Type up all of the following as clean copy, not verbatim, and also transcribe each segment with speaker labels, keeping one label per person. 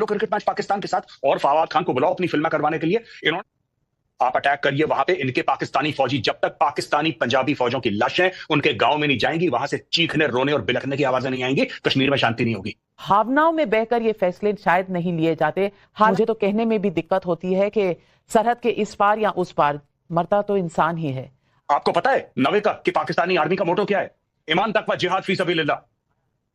Speaker 1: खेलो cricket match Pakistan के साथ और फवाद खान को बुलाओ अपनी फिल्म करवाने के लिए। इन्होंने आप अटैक करिए वहां पे, इनके पाकिस्तानी फौजी जब तक पाकिस्तानी पंजाबी फौजों की लाशें उनके गांव में नहीं जाएंगी, वहां से चीखने रोने और बिलखने की आवाजें नहीं आएंगी, कश्मीर में शांति नहीं होगी।
Speaker 2: भावनाओं में बहकर ये फैसले शायद नहीं लिए जाते। मुझे तो कहने में भी दिक्कत होती है कि सरहद के इस पार या उस पार मरता तो इंसान ही है।
Speaker 1: आपको पता है नवे का कि पाकिस्तानी आर्मी का मोटो क्या है? ईमान तकवा जिहाद फी सबीलिल्लाह।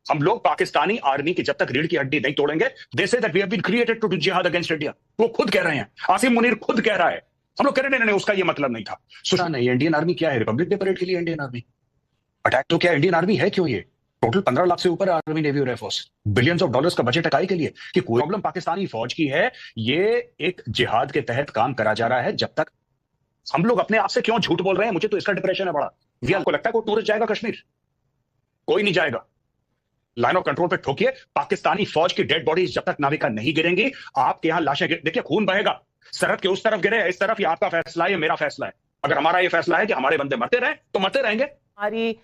Speaker 1: हम लोग पाकिस्तानी आर्मी की जब तक रीढ़ की हड्डी नहीं तोड़ेंगे, they say that we have been created to do जिहाद अगेंस्ट इंडिया। वो खुद कह रहे हैं, आसिम मुनीर खुद कह रहा है। हम लोग कह रहे नहीं, उसका ये मतलब नहीं था। सुना नहीं, इंडियन आर्मी क्या है? रिपब्लिक डे परेड के लिए इंडियन आर्मी अटैक तो क्या इंडियन आर्मी है? क्यों? ये टोटल 15 लाख से ऊपर आर्मी, नेवी और एयरफोर्स, बिलियंस ऑफ डॉलर्स का बजट इकाई के लिए कि कोई प्रॉब्लम पाकिस्तानी फौज की है। ये एक जिहाद के तहत काम करा जा रहा है। जब तक हम लोग अपने आप से क्यों झूठ बोल रहे हैं? मुझे तो इसका डिप्रेशन है बड़ा। आपको लगता है कोई टूरिस्ट जाएगा कश्मीर? कोई नहीं जाएगा। लाइन ऑफ कंट्रोल पे ठोकिए, पाकिस्तानी फौज की डेड बॉडीज जब तक नाविका नहीं गिरेंगी, आपके यहां लाशें देखिए, खून बहेगा। सरहद के उस तरफ गिरे, इस तरफ, ये आपका फैसला है, ये मेरा फैसला है। अगर हमारा ये फैसला है कि हमारे बंदे मरते रहे तो मरते रहेंगे।
Speaker 2: हमारी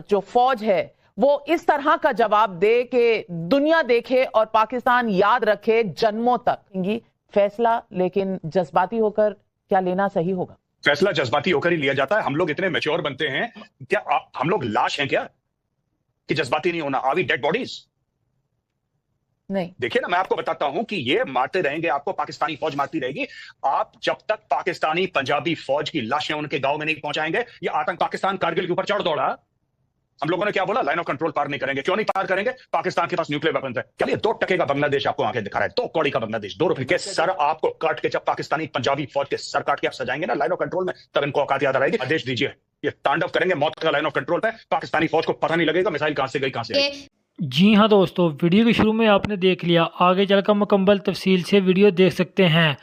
Speaker 2: जो फौज है वो इस तरह का जवाब दे कि दुनिया देखे और पाकिस्तान याद रखे जन्मों तक फैसला, लेकिन जज्बाती होकर क्या लेना सही होगा?
Speaker 1: फैसला जज्बाती होकर ही लिया जाता है। हम लोग इतने मैच्योर बनते हैं क्या? हम लोग लाश हैं क्या कि जज्बाती नहीं होना? Are we dead bodies?
Speaker 2: नहीं।
Speaker 1: देखिए ना, मैं आपको बताता हूं कि ये मारते रहेंगे, आपको पाकिस्तानी फौज मारती रहेगी। आप जब तक पाकिस्तानी पंजाबी फौज की लाशें उनके गांव में नहीं पहुंचाएंगे, ये आतंक पाकिस्तान कारगिल के ऊपर चढ़ दौड़ा। हम लोगों ने क्या बोला? लाइन ऑफ कंट्रोल पार नहीं करेंगे। क्यों नहीं पार करेंगे? पाकिस्तान के पास न्यूक्लियर वेपन्स है। चलिए, 2% का बांग्लादेश आपको आंखें दिखा रहा है, 2 कौड़ी का बांग्लादेश, 2 रुपए के सर आपको काट के, जब पाकिस्तानी पंजाबी फौज के सर काट के आप सजाएंगे ना लाइन ऑफ कंट्रोल में, तब इनको औकात याद आ रहेगी। आदेश दीजिए, ये तांडव करेंगे मौत का लाइन ऑफ कंट्रोल पे। पाकिस्तानी फौज को पता नहीं लगेगा मिसाइल कहां से गई, कहां से आई।
Speaker 3: जी हाँ दोस्तों, वीडियो के शुरू में आपने देख लिया, आगे चलकर मुकम्मल तफसील से वीडियो देख सकते हैं।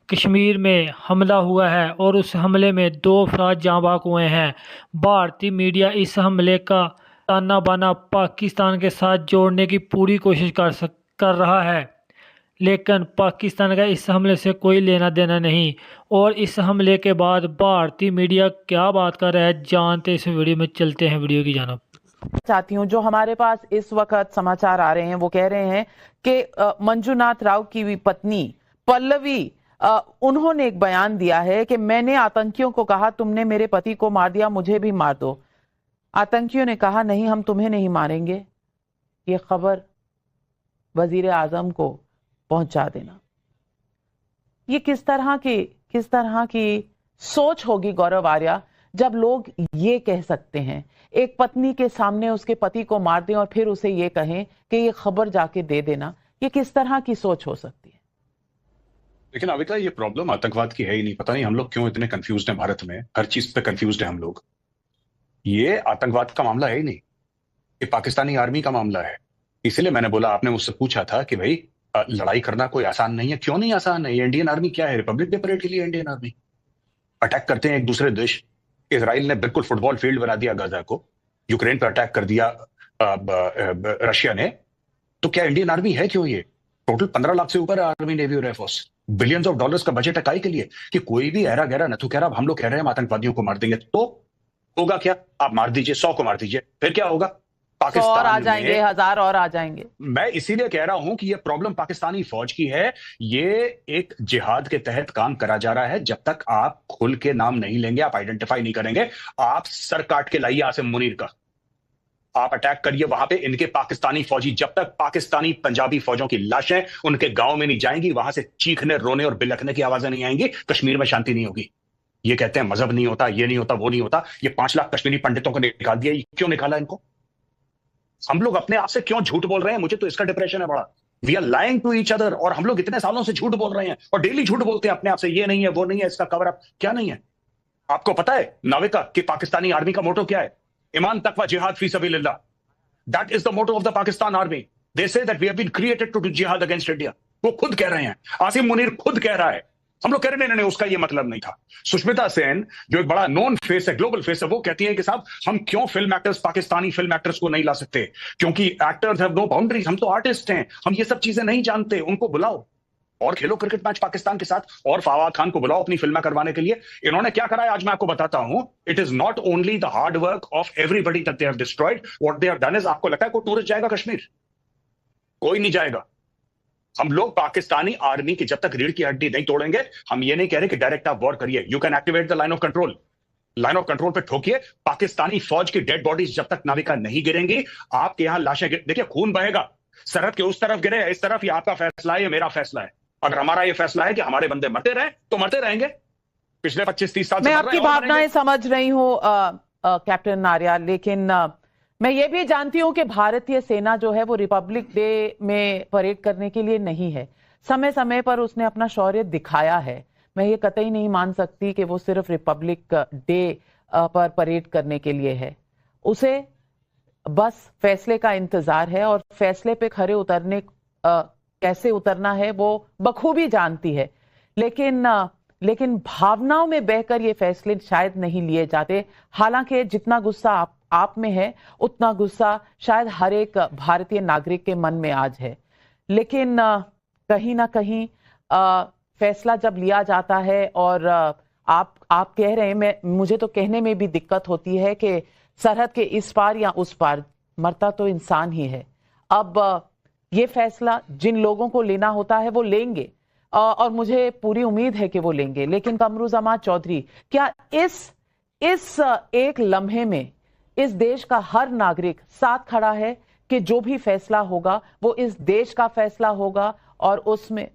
Speaker 3: कश्मीर में हमला हुआ है और उस हमले में 2 अफराद जाँ बाग हुए हैं। भारतीय मीडिया इस हमले का ताना बाना पाकिस्तान के साथ जोड़ने की पूरी कोशिश कर रहा है, लेकिन पाकिस्तान का इस हमले से कोई लेना देना नहीं। और इस हमले के बाद भारतीय मीडिया क्या बात कर रहा है, जानते इस वीडियो में। चलते हैं वीडियो की जानब।
Speaker 2: चाहती हूँ, जो हमारे पास इस वक्त समाचार आ रहे हैं वो कह रहे हैं कि मंजूनाथ राव की पत्नी पल्लवी, उन्होंने एक बयान दिया है कि मैंने आतंकियों को कहा तुमने मेरे पति को मार दिया, मुझे भी मार दो। आतंकियों ने कहा नहीं, हम तुम्हें नहीं मारेंगे। ये खबर वजीर आजम को पहुंचा देना, ये किस तरह की सोच होगी गौरव आर्या, जब लोग ये कह सकते हैं एक पत्नी के सामने उसके पति को मार दें और फिर उसे ये कहें कि ये खबर जाके दे देना। ये किस तरह की सोच हो सकती है?
Speaker 1: लेकिन अविका, ये प्रॉब्लम आतंकवाद की है ही नहीं। पता नहीं हम लोग क्यों इतने कंफ्यूज्ड हैं भारत में, हर चीज पे कंफ्यूज्ड है हम लोग। ये आतंकवाद का मामला है ही नहीं, ये पाकिस्तानी आर्मी का मामला है। इसीलिए मैंने बोला, आपने मुझसे पूछा था कि भाई लड़ाई करना कोई आसान नहीं है। क्यों नहीं आसान है? ये इंडियन आर्मी क्या है? रिपब्लिक डे परेड के लिए इंडियन आर्मी अटैक करते हैं एक दूसरे देश। इजराइल ने बिल्कुल फुटबॉल फील्ड बना दिया गाजा को, यूक्रेन पर अटैक कर दिया रशिया ने। तो क्या इंडियन आर्मी है? क्यों? ये टोटल 15 लाख से ऊपर आर्मी, नेवी और एयरफोर्स, बिलियंस ऑफ डॉलर्स का बजट इकाई के लिए कि कोई भी ऐरा गहरा नथु कह रहा, हम लोग कह रहे हैं हम आतंकवादियों को मार देंगे। तो होगा क्या? आप मार दीजिए, 100 को मार दीजिए, फिर क्या होगा?
Speaker 2: 100 और आ जाएंगे, 1000 और आ जाएंगे।
Speaker 1: मैं इसीलिए कह रहा हूं कि ये प्रॉब्लम पाकिस्तानी फौज की है। ये एक जिहाद के तहत काम करा जा रहा है। जब तक आप खुल के नाम नहीं लेंगे, आप आइडेंटिफाई नहीं करेंगे, आप सर काट के लाइए आसिम मुनीर का, आप अटैक करिए वहां पे, इनके पाकिस्तानी फौजी जब तक पाकिस्तानी पंजाबी फौजों की लाशें उनके गांव में नहीं जाएंगी, वहां से चीखने रोने और बिलखने की आवाजें नहीं आएंगी, कश्मीर में शांति नहीं होगी। ये कहते हैं मजहब नहीं होता, ये नहीं होता, वो नहीं होता। ये 5 लाख कश्मीरी पंडितों को निकाल दिया। क्यों निकाला इनको? हम लोग अपने आप से क्यों झूठ बोल रहे हैं? मुझे तो इसका डिप्रेशन है बड़ा। We are lying to each other, और हम लोग इतने सालों से झूठ बोल रहे हैं और डेली झूठ बोलते हैं अपने आप से, ये नहीं है, वो नहीं है, इसका कवर अप क्या नहीं है। आपको पता है नाविका कि पाकिस्तानी आर्मी का मोटो क्या है? ईमान तकवा जिहाद फी सबीलिल्लाह। That is the motto of the Pakistan army. They say that we have been created to do जिहाद अगेंस्ट इंडिया। वो खुद कह रहे हैं, आसिम मुनीर खुद कह रहा है। हम लोग कह रहे नहीं, उसका ये मतलब नहीं था। सुष्मिता सेन जो एक बड़ा नोन फेस है, ग्लोबल फेस है, वो कहती है कि साहब हम क्यों film actors, Pakistani film actors को नहीं ला सकते? क्योंकि एक्टर्स हैव नो बाउंड्रीज, हम तो आर्टिस्ट हैं, हम ये सब चीजें नहीं जानते। उनको बुलाओ और खेलो क्रिकेट मैच पाकिस्तान के साथ और फवाद खान को बुलाओ अपनी फिल्म करवाने के लिए। इन्होंने क्या करा है आज मैं आपको बताता हूं। It is not only the hard work of everybody that they have destroyed, what they have done is, आपको लगता है कोई टूरिस्ट जाएगा कश्मीर? कोई नहीं जाएगा। हम लोग पाकिस्तानी आर्मी की जब तक रीढ़ की हड्डी नहीं तोड़ेंगे, हम ये नहीं कह रहे कि डायरेक्ट आप वॉर करिए। You can activate the line of control, line of control पे ठोकिए। पाकिस्तानी फौज की डेड बॉडीज जब तक नाविका नहीं गिरेंगी, आपके यहां लाशें देखिए, खून बहेगा। सरहद के उस तरफ गिरे, इस तरफ, ये आपका फैसला है, ये मेरा फैसला है। अगर हमारा ये फैसला है कि हमारे बंदे मरते रहे तो मरते रहेंगे। पिछले 25-30 साल से
Speaker 2: मैं
Speaker 1: मर रहे
Speaker 2: आपकी
Speaker 1: हैं और
Speaker 2: भावनाएं
Speaker 1: मरेंगे।
Speaker 2: समझ रही हूँ कैप्टन आर्या, लेकिन मैं ये भी जानती हूँ कि भारतीय सेना जो है वो रिपब्लिक डे में परेड करने के लिए नहीं है। समय समय पर उसने अपना शौर्य दिखाया है। मैं ये कतई नहीं मान सकती कि वो सिर्फ रिपब्लिक डे पर परेड करने के लिए है। उसे बस फैसले का इंतजार है, और फैसले पे खरे उतरने कैसे उतरना है वो बखूबी जानती है। लेकिन भावनाओं में बहकर ये फैसले शायद नहीं लिए जाते। हालांकि जितना गुस्सा आप में है, उतना गुस्सा शायद हर एक भारतीय नागरिक के मन में आज है। लेकिन कहीं ना कहीं फैसला जब लिया जाता है, और आप कह रहे हैं, मुझे तो कहने में भी दिक्कत होती है कि सरहद के इस पार या उस पार मरता तो इंसान ही है। अब ये फैसला जिन लोगों को लेना होता है वो लेंगे, और मुझे पूरी उम्मीद है कि वो लेंगे। लेकिन कमरुज़्ज़मान चौधरी, क्या इस एक लम्हे में इस देश का हर नागरिक साथ खड़ा है कि जो भी फैसला होगा वो इस देश का फैसला होगा, और उसमें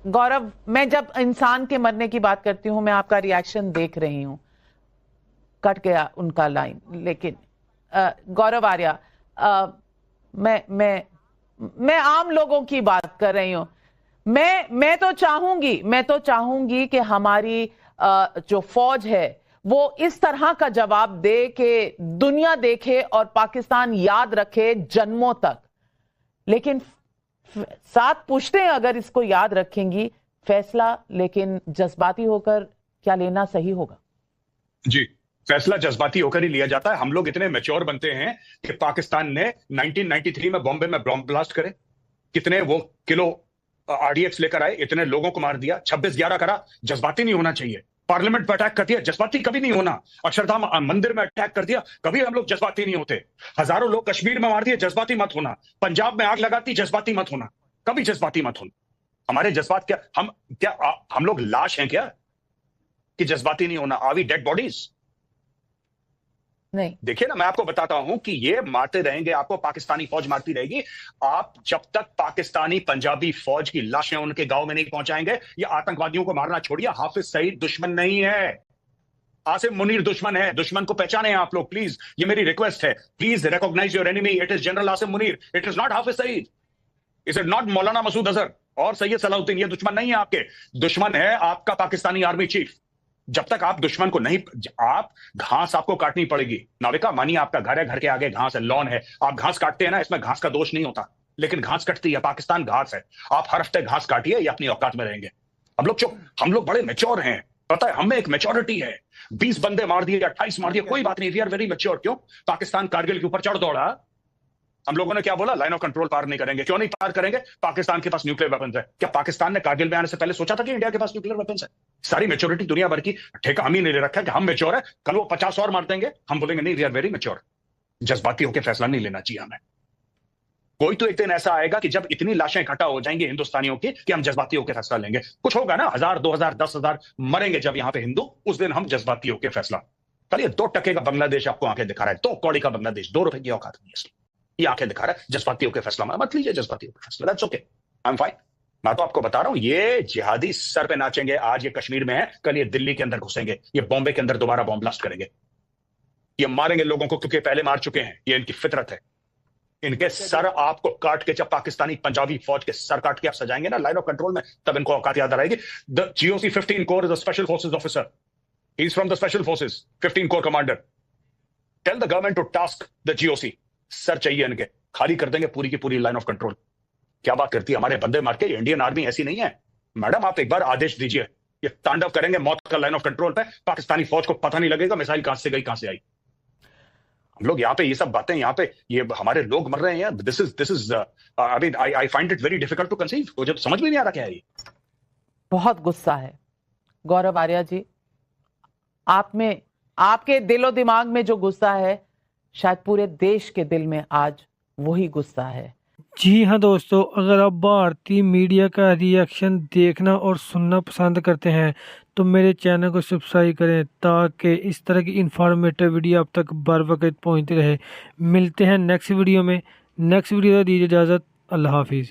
Speaker 2: गौरव, मैं जब इंसान के मरने की बात करती हूं, मैं आपका रिएक्शन देख रही हूं, कट गया उनका लाइन। लेकिन गौरव आर्या, मैं आम लोगों की बात कर रही हूं। मैं तो चाहूंगी कि हमारी जो फौज है वो इस तरह का जवाब दे कि दुनिया देखे और पाकिस्तान याद रखे जन्मों तक। लेकिन साथ पूछते हैं, अगर इसको याद रखेंगी फैसला, लेकिन जज्बाती होकर क्या लेना सही होगा?
Speaker 1: जी, फैसला जज्बाती होकर ही लिया जाता है। हम लोग इतने मैच्योर बनते हैं कि पाकिस्तान ने 1993 में बॉम्बे में बॉम्ब ब्लास्ट करे, कितने वो किलो आरडीएक्स लेकर आए, इतने लोगों को मार दिया, 26/11 करा। जज्बाती नहीं होना चाहिए। पार्लियामेंट पर अटैक कर दिया, जज्बाती कभी नहीं होना। अक्षरधाम मंदिर में अटैक कर दिया, कभी हम लोग जज्बाती नहीं होते। हजारों लोग कश्मीर में मार दिए, जज्बाती मत होना। पंजाब में आग लगाती, जज्बाती मत होना, कभी जज्बाती मत होना। हमारे जज्बात क्या हम लोग लाश हैं क्या कि जज्बाती नहीं होना? Are we dead bodies?
Speaker 2: नहीं।
Speaker 1: देखिए ना, मैं आपको बताता हूं कि ये मारते रहेंगे, आपको पाकिस्तानी फौज मारती रहेगी। आप जब तक पाकिस्तानी पंजाबी फौज की लाशें उनके गांव में नहीं पहुंचाएंगे, ये आतंकवादियों को मारना छोड़िए। हाफिज सईद दुश्मन नहीं है, आसिम मुनीर दुश्मन है। दुश्मन को पहचाने आप लोग, प्लीज। ये मेरी रिक्वेस्ट है, please recognise your enemy. It is general Asim Munir, it is not Hafiz Saeed, is it not Maulana Masood Azhar और सैयद सलाहुद्दीन। ये दुश्मन नहीं है आपके, दुश्मन है आपका पाकिस्तानी आर्मी चीफ। जब तक आप दुश्मन को नहीं, आप घास आपको काटनी पड़ेगी। नाविका, मानिए आपका घर है, घर के आगे घास है, लॉन है, आप घास काटते हैं ना, इसमें घास का दोष नहीं होता, लेकिन घास कटती है। पाकिस्तान घास है, आप हर हफ्ते घास काटिए, ये अपनी औकात में रहेंगे। हम लोग बड़े मैच्योर हैं, पता है, हमें एक मैच्योरिटी है। 20 बंदे मार दिए, 28 मार दिए, कोई बात नहीं, वी आर वेरी मैच्योर। क्यों? पाकिस्तान कारगिल के ऊपर चढ़ दौड़ा, हम लोगों ने क्या बोला? लाइन ऑफ कंट्रोल पार नहीं करेंगे। क्यों नहीं पार करेंगे? पाकिस्तान के पास न्यूक्लियर वेपन्स है। क्या पाकिस्तान ने कारगिल में आने से पहले सोचा था कि इंडिया के पास न्यूक्लियर वेपन्स है? सारी मैच्योरिटी दुनिया भर की ठेका हम ही नहीं ले रखा है कि हम मैच्योर है, कल वो 50 और मार देंगे, हम बोलेंगे नहीं, वी आर वेरी मैच्योर। जज्बाती होकर फैसला नहीं लेना चाहिए हमें। कोई तो एक दिन ऐसा आएगा कि जब इतनी लाशें इकट्ठा हो जाएंगी हिंदुस्तानियों की कि हम जज्बाती होकर फैसला लेंगे। कुछ होगा ना, 1000, 2000, 10,000 मरेंगे जब यहां पे हिंदू, उस दिन हम जज्बाती होकर फैसला। कल ये 2 टके का बांग्लादेश आपको आंखें दिखा रहा है, 2 कौड़ी का बांग्लादेश, 2 रुपए की औकात नहीं है, ये आंखें दिखा रहा है। जज्बाती होकर फैसला मत लीजिए, जज्बाती होकर फैसला, that's okay, I am fine. मैं तो आपको बता रहा हूं, ये जिहादी सर पे नाचेंगे। आज ये कश्मीर में है, कल ये दिल्ली के अंदर घुसेंगे, ये बॉम्बे के अंदर दोबारा बॉम्ब ब्लास्ट करेंगे, ये मारेंगे लोगों को, क्योंकि पहले मार चुके हैं। ये इनकी फितरत है। इनके सर आपको काट के, जब पाकिस्तानी पंजाबी फौज के सर काट के आप सजाएंगे ना लाइन ऑफ कंट्रोल में, तब इनको औकात याद आएगी। The GOC 15 corps is a special forces officer, he is from the special forces, 15 corps commander. Tell the government to task the GOC, sir चाहिए इनके, खाली कर देंगे पूरी की पूरी लाइन ऑफ कंट्रोल। क्या बात करती है, हमारे बंदे मार के। इंडियन आर्मी ऐसी नहीं है मैडम, आप एक बार आदेश दीजिए, ये तांडव करेंगे मौत का लाइन ऑफ कंट्रोल पे। पाकिस्तानी फौज को पता नहीं लगेगा मिसाइल कहां से गई, कहां से आई। हम लोग यहाँ पे ये सब बातें, यहाँ पे ये हमारे लोग मर रहे हैं। This is I mean I find it very difficult to conceive. मुझे समझ में नहीं आ रहा क्या है ये।
Speaker 2: बहुत गुस्सा है गौरव आर्या जी, आप में, आपके दिलो दिमाग में जो गुस्सा है, शायद पूरे देश के दिल में आज वही गुस्सा है।
Speaker 3: जी हाँ दोस्तों, अगर आप भारतीय मीडिया का रिएक्शन देखना और सुनना पसंद करते हैं तो मेरे चैनल को सब्सक्राइब करें ताकि इस तरह की इंफॉर्मेटिव वीडियो आप तक बर वक्त पहुँचती रहे। मिलते हैं नेक्स्ट वीडियो में। नेक्स्ट वीडियो दीजिए इजाज़त। अल्लाह हाफिज़।